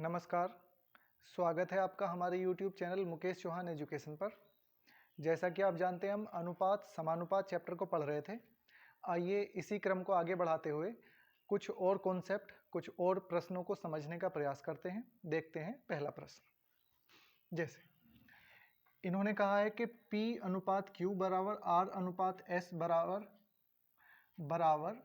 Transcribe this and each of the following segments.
नमस्कार, स्वागत है आपका हमारे YouTube channel Mukesh Chauhan education पर। जैसा कि आप जानते हैं हम अनुपात समानुपात चैप्टर को पढ़ रहे थे। आइए इसी क्रम को आगे बढ़ाते हुए कुछ और कॉन्सेप्ट, कुछ और प्रश्नों को समझने का प्रयास करते हैं। देखते हैं पहला प्रश्न। जैसे इन्होंने कहा है कि P अनुपात Q बराबर R अनुपात S बराबर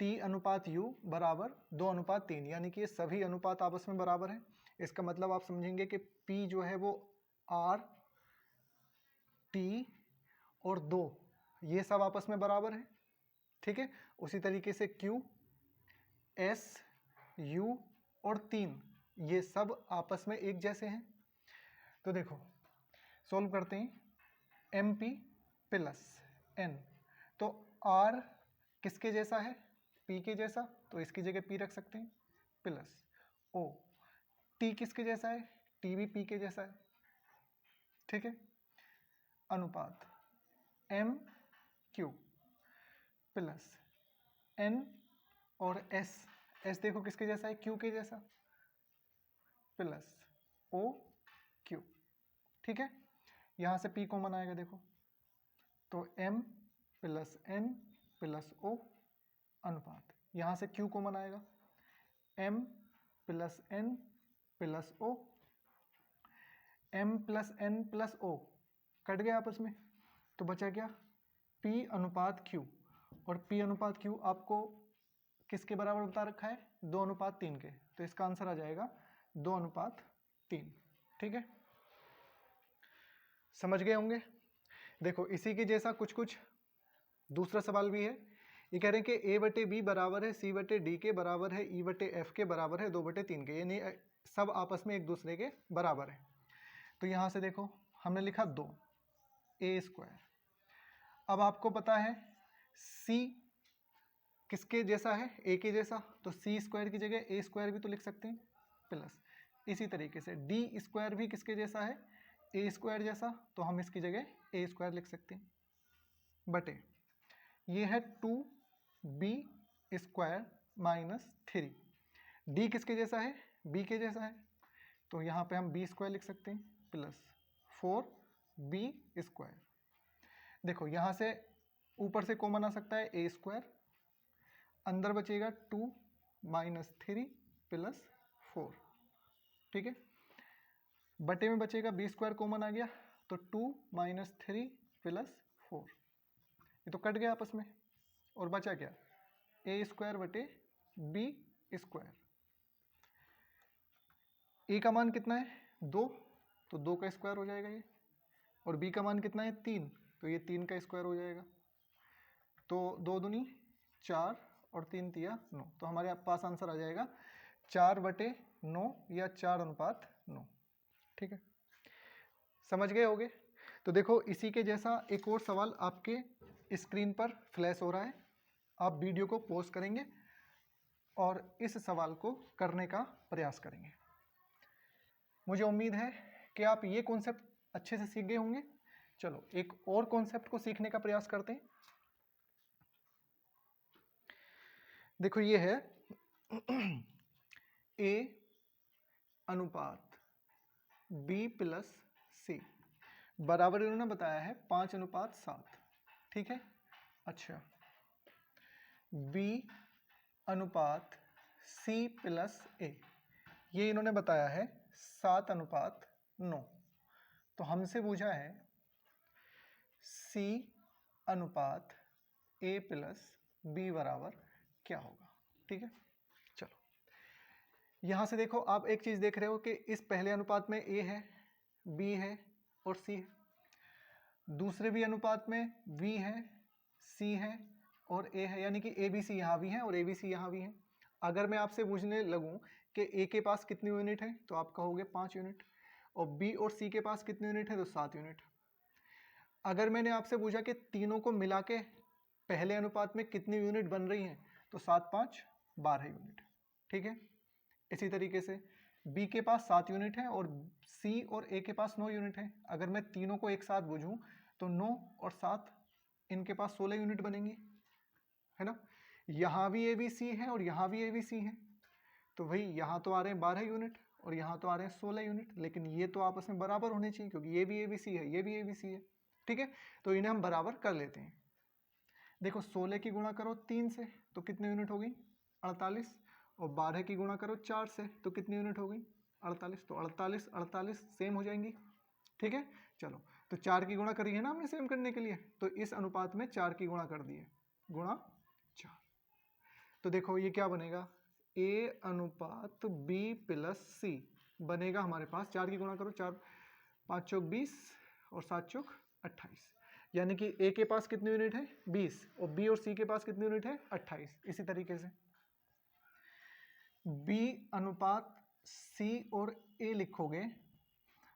T अनुपात U बराबर 2 अनुपात 3, यानी कि ये सभी अनुपात आपस में बराबर हैं। इसका मतलब आप समझेंगे कि P जो है वो R, T और 2 ये सब आपस में बराबर है। ठीक है। उसी तरीके से Q, S, U और 3 ये सब आपस में एक जैसे हैं। तो देखो सॉल्व करते हैं। MP प्लस N, तो R किसके जैसा है? P के जैसा, तो इसकी जगह P रख सकते हैं, प्लस O। T किसके जैसा है? T भी P के जैसा है। ठीक है। अनुपात MQ प्लस N और S देखो किसके जैसा है? Q के जैसा, प्लस OQ। ठीक है। यहाँ से P कॉमन आएगा देखो, तो M plus N plus O अनुपात, यहाँ से Q कॉमन आएगा, M plus N plus O, M plus N plus O cut गया आपस में, तो बचा क्या? P अनुपात Q। और P अनुपात Q आपको किसके बराबर बता रखा है? 2 अनुपात 3 के, तो इसका आंसर आ जाएगा 2 अनुपात 3। ठीक है, समझ गए होंगे। देखो इसी के जैसा कुछ कुछ दूसरा सवाल भी है। ये कह रहे हैं कि A/B बराबर है C/D के बराबर है E/F के बराबर है 2/3 के, यानी सब आपस में एक दूसरे के बराबर है। तो यहाँ से देखो हमने लिखा 2 A²। अब आपको पता है C किसके जैसा है? A के जैसा, तो C² की जगह A² भी तो लिख सकते हैं, प्लस इसी तरीके से D² भी किसके जैसा है? A² जैसा, तो हम इसकी जगह A² लिख सकते हैं, बटे ये है 2B² माइनस 3। D किसके जैसा है? B के जैसा है, तो यहाँ पे हम B² लिख सकते हैं, प्लस 4B²। देखो यहाँ से ऊपर से कॉमन आ सकता है A², अंदर बचेगा 2 माइनस 3 प्लस 4। ठीक है, बटे में बचेगा B² कॉमन आ गया, तो 2 माइनस 3 प्लस 4, ये तो कट गया आपस में, और बचा क्या? A² बटे B²। A का मान कितना है? 2, तो 2 का स्क्वायर हो जाएगा ये, और B का मान कितना है? 3, तो ये 3 का स्क्वायर हो जाएगा। तो 2 दूनी 4 और 3 तिया 9, तो हमारे पास आंसर आ जाएगा 4/9 या 4 अनुपात 9। ठीक है, समझ गए होगे। तो देखो इसी के जैसा एक और सवाल आपके स्क्रीन पर फ्लैश हो रहा है, आप वीडियो को पॉज करेंगे और इस सवाल को करने का प्रयास करेंगे। मुझे उम्मीद है कि आप ये कॉन्सेप्ट अच्छे से सीख गए होंगे। चलो एक और कॉन्सेप्ट को सीखने का प्रयास करते हैं। देखो ये है A अनुपात B प्लस C बराबर इन्होंने बताया है 5 अनुपात 7। ठीक है, अच्छा B अनुपात C प्लस A ये इन्होंने बताया है 7 अनुपात 9। तो हमसे पूछा है C अनुपात A प्लस B बराबर क्या होगा। ठीक है, चलो यहाँ से देखो आप एक चीज़ देख रहे हो कि इस पहले अनुपात में A है, B है और C है, दूसरे भी अनुपात में V है, C है और A है, यानी कि ABC यहाँ भी है और ABC यहाँ भी है। अगर मैं आपसे पूछने लगूं कि A के पास कितनी यूनिट है, तो आप कहोगे 5 यूनिट, और B और C के पास कितनी यूनिट है, तो 7 यूनिट। अगर मैंने आपसे पूछा कि तीनों को मिला के पहले अनुपात में कितनी यूनिट बन रही हैं, तो 7 5 12 यूनिट। ठीक है, इसी तरीके से B के पास 7 यूनिट है और C और A के पास 9 यूनिट है। अगर मैं तीनों को एक साथ बूझूं तो 9 और 7 इनके पास 16 यूनिट बनेंगी, है ना। यहाँ भी ABC है और यहाँ भी ABC है, तो भाई यहाँ तो आ रहे हैं 12 यूनिट और यहाँ तो आ रहे हैं 16 यूनिट, लेकिन ये तो आपस में बराबर होने चाहिए क्योंकि ये भी ABC है, ये भी ABC है। ठीक है, तो इन्हें हम बराबर कर लेते हैं। देखो 16 की गुणा करो 3 से तो कितने यूनिट हो गई 48, और 12 की गुणा करो 4 से तो कितनी यूनिट हो गई 48, तो 48 48 सेम हो जाएंगी। ठीक है, चलो तो 4 की गुणा करी है ना हमने सेम करने के लिए, तो इस अनुपात में 4 की गुणा कर दिए, गुणा 4। तो देखो ये क्या बनेगा, A अनुपात B प्लस C बनेगा हमारे पास। 4 की गुणा करो, 4 5 चौक 20 और 7 चौक 28, यानी कि A के पास कितनी यूनिट है 20 और B और C के पास कितनी यूनिट है 28। इसी तरीके से B अनुपात C और A लिखोगे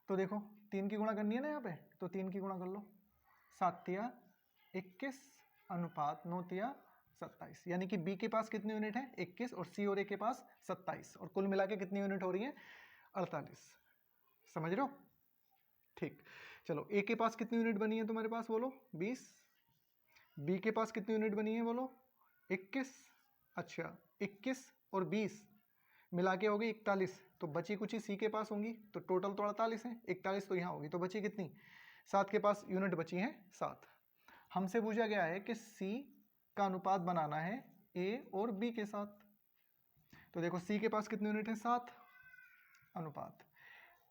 तो देखो 3 की गुणा करनी है ना यहाँ पे, तो 3 की गुणा कर लो, 7 तिया 21 अनुपात 9 तिया 27, यानी कि B के पास कितनी यूनिट है 21 और C और A के पास 27, और कुल मिला के कितनी यूनिट हो रही है 48। समझ रहे हो? ठीक, चलो A के पास कितनी यूनिट बनी है तुम्हारे पास बोलो 20, B के पास कितनी यूनिट बनी है बोलो 21। अच्छा 21 और 20 मिला के होगी 41, तो बची कुछ ही C के पास होंगी, तो टोटल तो 48 है, 41 तो यहाँ होगी, तो बची कितनी 7 के पास यूनिट बची है 7। हमसे पूछा गया है कि C का अनुपात बनाना है A और B के साथ, तो देखो C के पास कितनी यूनिट है 7 अनुपात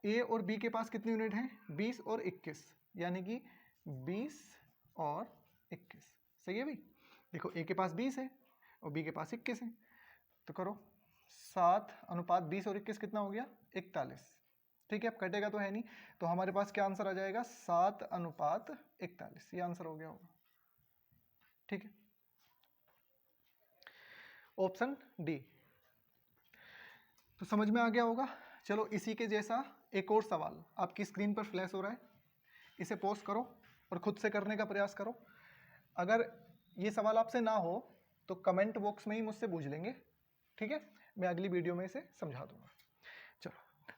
A और B के पास कितनी यूनिट है 20 और 21, यानी कि 20 और 21। सही है भाई? देखो A के पास 20 है और B के पास 21 है, तो करो 7 अनुपात 20 और 21 कितना हो गया 41। ठीक है, अब कटेगा तो है नहीं, तो हमारे पास क्या आंसर आ जाएगा 7 अनुपात 41, ये आंसर हो गया होगा। ठीक है, ऑप्शन डी। तो समझ में आ गया होगा। चलो इसी के जैसा एक और सवाल आपकी स्क्रीन पर फ्लैश हो रहा है, इसे पॉज करो और खुद से करने का प्रयास करो। अगर ये सवाल आपसे ना हो तो कमेंट बॉक्स में ही मुझसे पूछ लेंगे, ठीक है, मैं अगली वीडियो में इसे समझा दूंगा। चलो,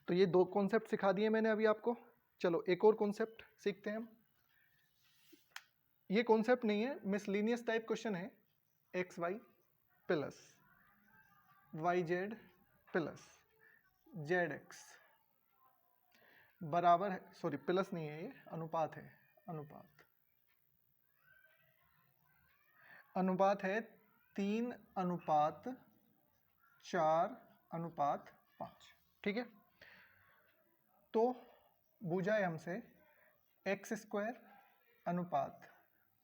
तो ये 2 कॉन्सेप्ट सिखा दिए मैंने अभी आपको। चलो एक और कॉन्सेप्ट सीखते हैं हम। ये कॉन्सेप्ट नहीं है, मिसलिनियस टाइप क्वेश्चन है। X y plus y z plus z x बराबर है, सॉरी प्लस नहीं है, ये अनुपात है, अनुपात है 3 अनुपात 4 अनुपात 5। ठीक है, तो पूछा है हमसे एक्स स्क्वायर अनुपात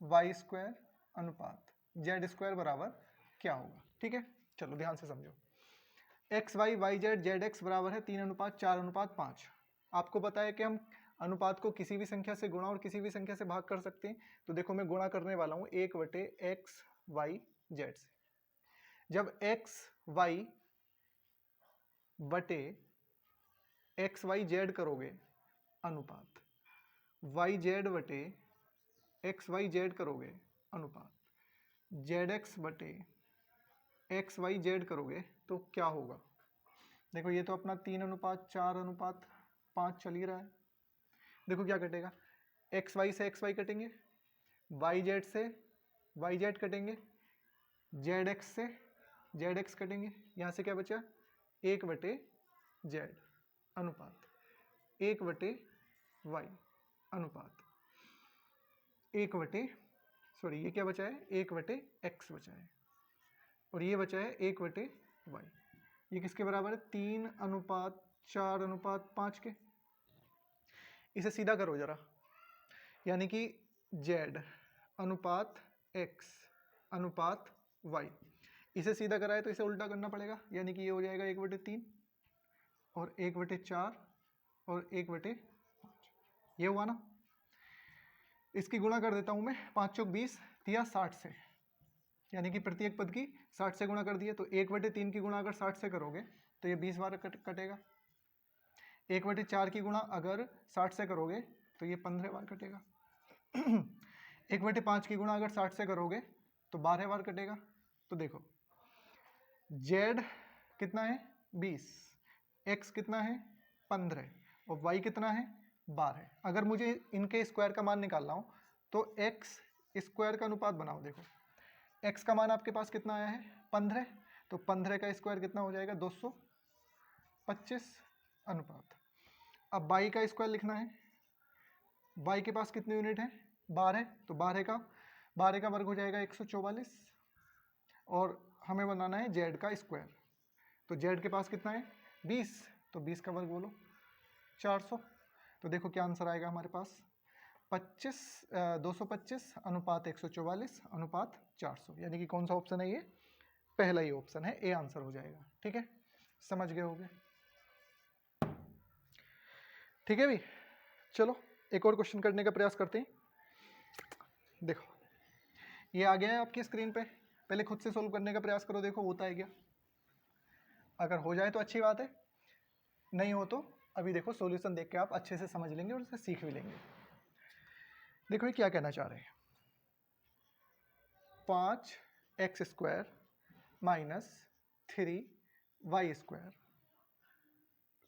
वाई स्क्वायर अनुपात जेड स्क्वायर बराबर क्या होगा। ठीक है, चलो ध्यान से समझो। X y y z z x बराबर है 3 अनुपात 4 अनुपात 5। आपको पता है कि हम अनुपात को किसी भी संख्या से गुणा और किसी भी संख्या से भाग कर सकते हैं। तो देखो मैं गुणा करने वाला हूँ 1/x वाई जेड से। जब x वाई बटे एक्स वाई जेड करोगे अनुपात, वाई जेड बटे एक्स वाई जेड करोगे अनुपात, जेड एक्स बटे एक्स वाई जेड करोगे तो क्या होगा। देखो ये तो अपना 3 अनुपात 4 अनुपात 5 चल ही रहा है। देखो क्या कटेगा, एक्स वाई से एक्स वाई कटेंगे, वाई जेड से वाई जेड कटेंगे, जेड एक्स से जेड एक्स कटेंगे। यहाँ से क्या बचा 1/जेड अनुपात 1/वाई अनुपात 1/, सॉरी ये क्या बचा है 1/x बचा है, और ये बचा है 1/y। ये किसके बराबर है 3 अनुपात 4 अनुपात 5 के। इसे सीधा करो जरा, यानी कि z अनुपात x अनुपात y, इसे सीधा कराए तो इसे उल्टा करना पड़ेगा, यानी कि ये हो जाएगा 1/3 और 1/4 और 1/5। ये हुआ ना। इसकी गुणा कर देता हूं मैं, 5 चौक 20 दिया 60 से, यानी कि प्रत्येक पद की 60 से गुणा कर दिया। तो 1/3 की गुणा अगर 60 से करोगे तो ये 20 बार कटेगा। 1/4 की गुणा अगर 60 से करोगे तो ये 15 बार कटेगा। 1/5 की गुणा अगर 60 से करोगे तो 12 बार कटेगा। तो देखो z कितना है 20, x कितना है 15 और y कितना है 12। अगर मुझे इनके स्क्वायर का मान निकालना हो तो x स्क्वायर का अनुपात बनाओ। देखो x का मान आपके पास कितना आया है 15, तो 15 का स्क्वायर कितना हो जाएगा 200, 25 अनुपात। अब y का स्क्वायर लिखना है। y के पास कितने यूनिट है? 12, तो 12 का वर्ग हो जाएगा 144, और हमें बनाना है z का स्क्वायर। तो z के पास कितना है? 20, तो 20 का वर्ग बोलो 400। तो देखो क्या आंसर आएगा हमारे पास, 225 अनुपात 144 अनुपात 400, यानी कि कौन सा ऑप्शन है ये? पहला ही ऑप्शन है, ए आंसर हो जाएगा। ठीक है, समझ गए होगे? ठीक है भी, चलो एक और क्वेश्चन करने का प्रयास करते हैं। देखो ये आ गया है आपकी स्क्रीन पे, पहले खुद से सोल्व करने का प्रयास करो, देखो होता है क्या। अगर हो जाए तो अच्छी बात है, नहीं हो तो अभी देखो सॉल्यूशन देख के आप अच्छे से समझ लेंगे और उसे सीख भी लेंगे। देखो ये क्या कहना चाह रहे हैं, 5x² माइनस 3y²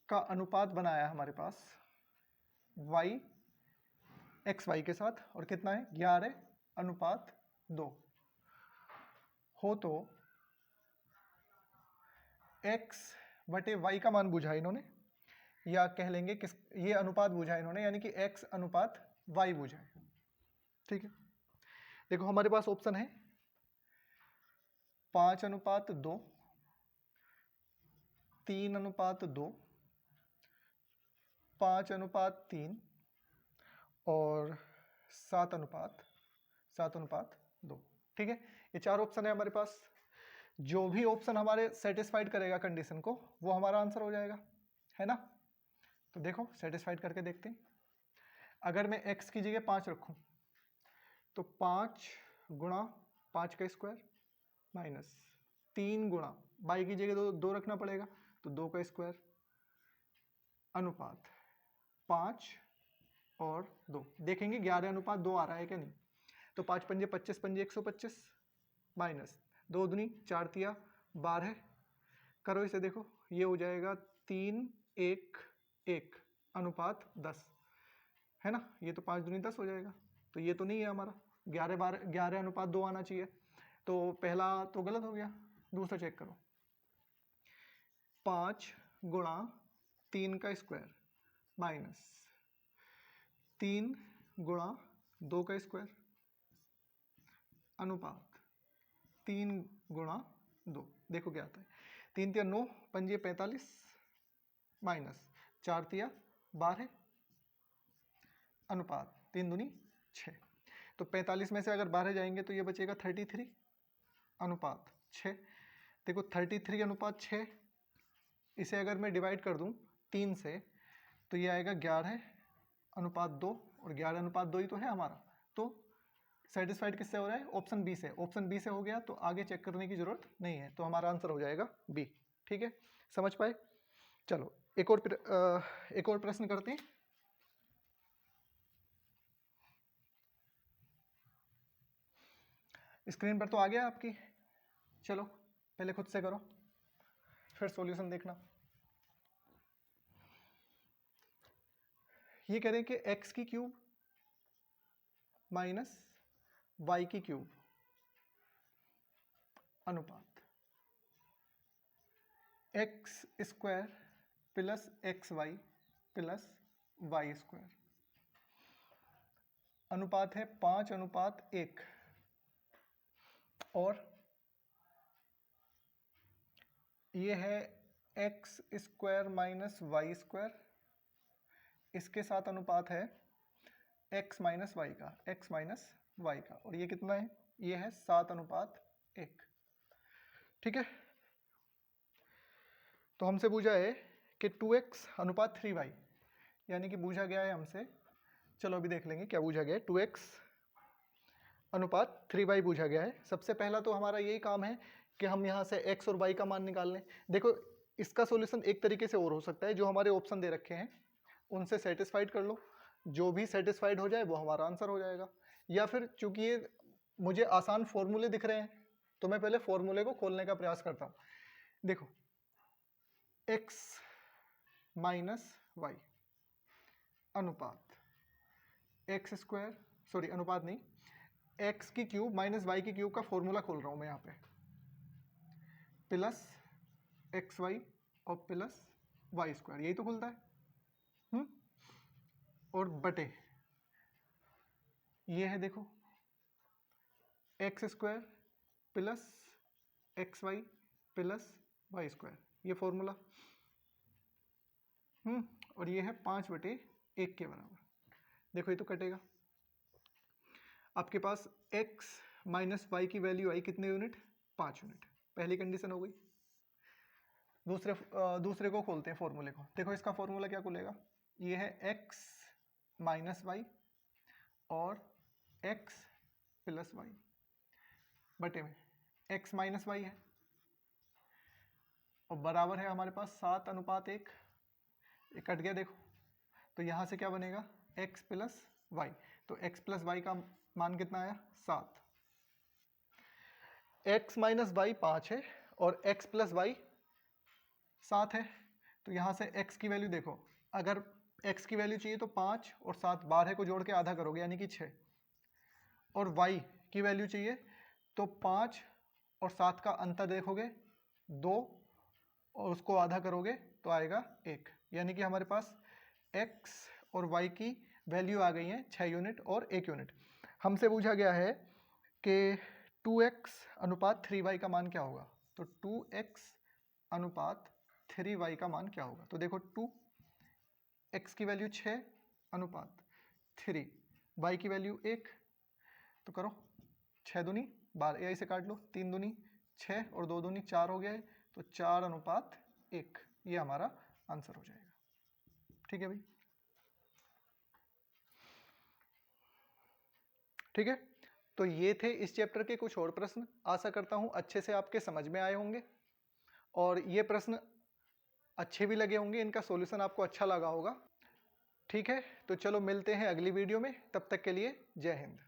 का अनुपात बनाया हमारे पास y xy के साथ, और कितना है? 11 अनुपात 2 हो तो x बटे y का मान पूछा इन्होंने, या कह लेंगे किस, ये अनुपात पूछा इन्होंने, यानी कि x अनुपात y पूछा है। ठीक है, देखो हमारे पास ऑप्शन है 5 अनुपात 2, 3 अनुपात 2, 5 अनुपात 3 और 7 अनुपात 2। ठीक है, ये 4 ऑप्शन है हमारे पास। जो भी ऑप्शन हमारे सेटिस्फाइड करेगा कंडीशन को, वो हमारा आंसर हो जाएगा, है ना। तो देखो सेटिस्फाइड करके देखते हैं। अगर मैं x की जगह 5 रखूं तो 5 गुणा 5 का स्क्वायर माइनस 3 गुणा y की जगह 2 रखना पड़ेगा, तो 2 का स्क्वायर अनुपात 5 और 2। देखेंगे 11 अनुपात 2 आ रहा है क्या नहीं। तो 5 पंजे 25 पंजे 125 माइनस 2 दूनी 4 तिया 12, करो इसे, देखो ये हो जाएगा 3 1 1 अनुपात 10, है ना। ये तो 5 दूनी 10 हो जाएगा, तो ये तो नहीं है हमारा। 11 अनुपात 2 आना चाहिए, तो पहला तो गलत हो गया, दूसरा चेक करो। 5 गुणा 3 का स्क्वायर माइनस 3 गुणा 2 का स्क्वायर अनुपात 3 गुणा 2। देखो क्या आता है, 3 तिया 9 पंजे 45 माइनस 4 तिया 12 अनुपात 3 दूनी 6। तो 45 में से अगर 12 जाएंगे तो ये बचेगा 33 अनुपात 6। देखो 33 अनुपात 6, इसे अगर मैं डिवाइड कर दूं 3 से तो ये आएगा 11 अनुपात 2, और 11 अनुपात 2 ही तो है हमारा। तो सेटिस्फाइड किससे हो रहा है? ऑप्शन बी से। ऑप्शन बी से हो गया तो आगे चेक करने की जरूरत नहीं है, तो हमारा आंसर हो जाएगा बी। ठीक है, समझ पाए? चलो एक और प्रश्न करते हैं। स्क्रीन पर तो आ गया आपकी, चलो पहले खुद से करो फिर सॉल्यूशन देखना। ये कह रहे हैं कि x की क्यूब माइनस y की क्यूब अनुपात x square plus xy plus y square अनुपात है 5 अनुपात 1, और ये है x square minus y square, इसके साथ अनुपात है x माइनस वाई का, और ये कितना है? ये है 7 अनुपात 1। ठीक है, तो हमसे पूछा है कि 2x अनुपात 3y, यानी कि पूछा गया है हमसे, चलो अभी देख लेंगे क्या पूछा गया है। 2x अनुपात 3y पूछा गया है। सबसे पहला तो हमारा यही काम है कि हम यहाँ से x और y का मान निकाल लें। देखो इसका सॉल्यूशन एक तरीके से और हो सकता है, जो हमारे ऑप्शन दे रखे हैं उनसे सेटिस्फाइड कर लो, जो भी सेटिस्फाइड हो जाए वो हमारा आंसर हो जाएगा। या फिर चूंकि ये मुझे आसान फॉर्मूले दिख रहे हैं तो मैं पहले फॉर्मूले को खोलने का प्रयास करता हूँ। देखो x माइनस वाई अनुपात एक्स स्क्वायर, सॉरी अनुपात नहीं, x की क्यूब माइनस वाई की क्यूब का फॉर्मूला खोल रहा हूँ मैं यहाँ पे, प्लस xy और प्लस वाई स्क्वायर, यही तो खुलता है। और बटे ये है देखो x square plus x y plus y square, ये फॉर्मूला। और ये है 5/1 के बराबर। देखो ये तो कटेगा, आपके पास x माइनस वाई की वैल्यू आई कितने यूनिट, 5 यूनिट। पहली कंडीशन हो गई। दूसरे को खोलते हैं फॉर्मूले को। देखो इसका फॉर्मूला क्या खुलेगा, ये है x माइनस वाई और x प्लस वाई बटे में x माइनस वाई है और बराबर है हमारे पास 7:1। ये कट गया देखो, तो यहाँ से क्या बनेगा x प्लस वाई। तो x प्लस वाई का मान कितना आया 7। x माइनस वाई 5 है और x प्लस वाई 7 है। तो यहाँ से x की वैल्यू देखो, अगर x की वैल्यू चाहिए तो 5 और 7 12 को जोड़ के आधा करोगे यानी कि 6, और y की वैल्यू चाहिए तो 5 और 7 का अंतर देखोगे 2 और उसको आधा करोगे तो आएगा 1, यानी कि हमारे पास x और y की वैल्यू आ गई है 6 यूनिट और 1 यूनिट। हमसे पूछा गया है कि 2x अनुपात 3y का मान क्या होगा, तो 2x अनुपात 3y का मान क्या होगा। तो देखो 2x की वैल्यू 6 अनुपात 3, y की वैल्यू 1, तो करो 6 दूनी 12, यही से काट लो, 3 दूनी 6 और 2 दूनी 4 हो गया है, तो 4:1 ये हमारा आंसर हो जाएगा। ठीक है भाई, ठीक है। तो ये थे इस चैप्टर के कुछ और प्रश्न। आशा करता हूँ अच्छे से आपके समझ में आए होंगे और ये प्रश्न अच्छे भी लगे होंगे, इनका सॉल्यूशन आपको अच्छा लगा होगा। ठीक है, तो चलो मिलते हैं अगली वीडियो में, तब तक के लिए जय हिंद।